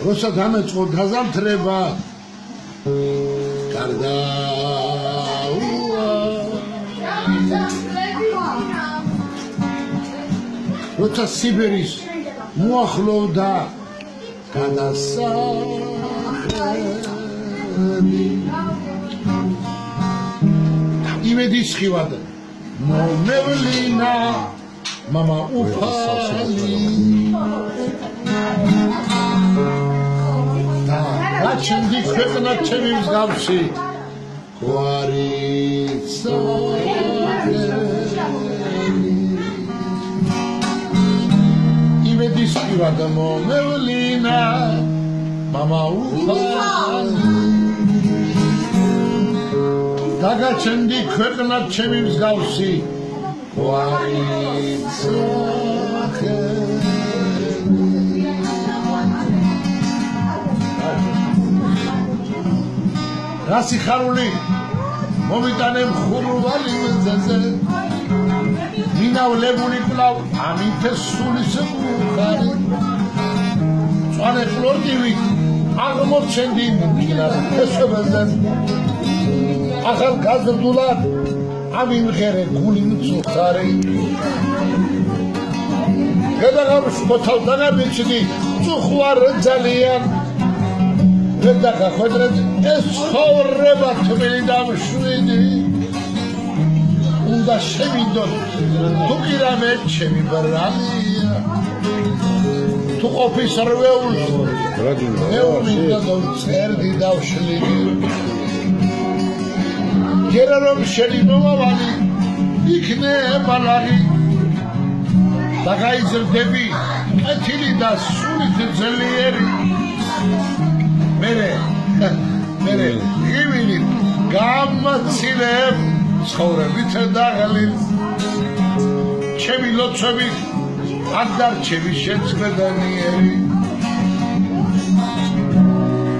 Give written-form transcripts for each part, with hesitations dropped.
როცა დამეწყო დაზამთრება გარდა როცა სიბერის მოახლოვდა გადასახლები იმედის ხივად მომევლინა მამა უფალი და გაჩნდი ქვეყნა ჩემი მსგავსი გვარიცა იმედის ხივად მომევლინა მამა უფალი და გაჩნდი ქვეყნა ჩემი მსგავსი გვარიცა რა სიხარული მომიტანე მხურვალი მზეზე მინავლებული კვლავ ამიფე სულის მუხარი წვანე ყლორტივით აღმოჩენდი მკილად ფესვებაზე ახალ გაზრდულად ამიმღერე გული მწუხარი გადაღამს მოთავ დაგაბიჭდი წუხვარ ძალიან და გახვედრეთ ეს ცხოვრება თბილი და მშვიდი უნდა შევიდოთ თუ კი რამე ჩემი ბრალია თუ ყოფის რვეულს მეუმინდა და წერდი დავშლიდი გერა რომ შენი მომავალი იქნება ლაღი და გაიზრდები კეთილი და სულით ძლიერი მერე ივილი გამაცილებ ცხოვრებით დაღლილს ჩემი ლოცვები არ დარჩები შეცვლედანიერი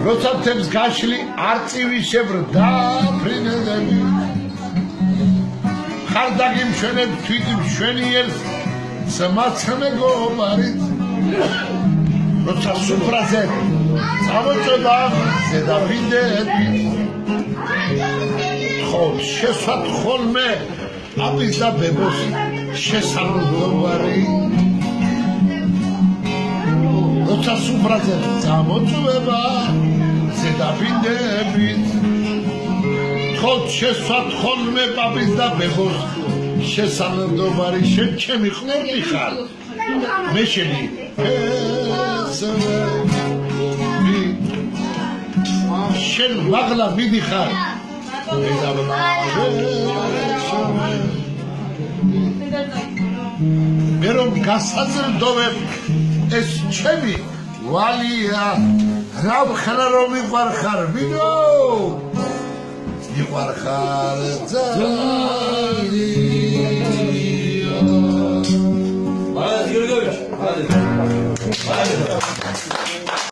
როცა თებს გაშლი არწივიშებრ დაფრინდები ხარ დაგიმშვენებ თვით მშვენიერს ძმაც მეგობარით როცა სუფრაზე წამოწოდა ზედაფრინდები ხოდ შესვათ ხოლმე აპის და ბებოს შესაძლებელი როცა სუფრაზე წამოწვება ზედაფრინდებით ხოდ შესვათ ხოლმე აპის და ბებოს შესაძლებელი შენ ჩემი ყლორტი ხარ მე შენი შენ მაღლა მიდიხარ მე რომ გასაძრდოვებ ეს ჩემი ვალია რა ვხარა რომ მიყვარხარ ვინო მიყვარხარ ძალიან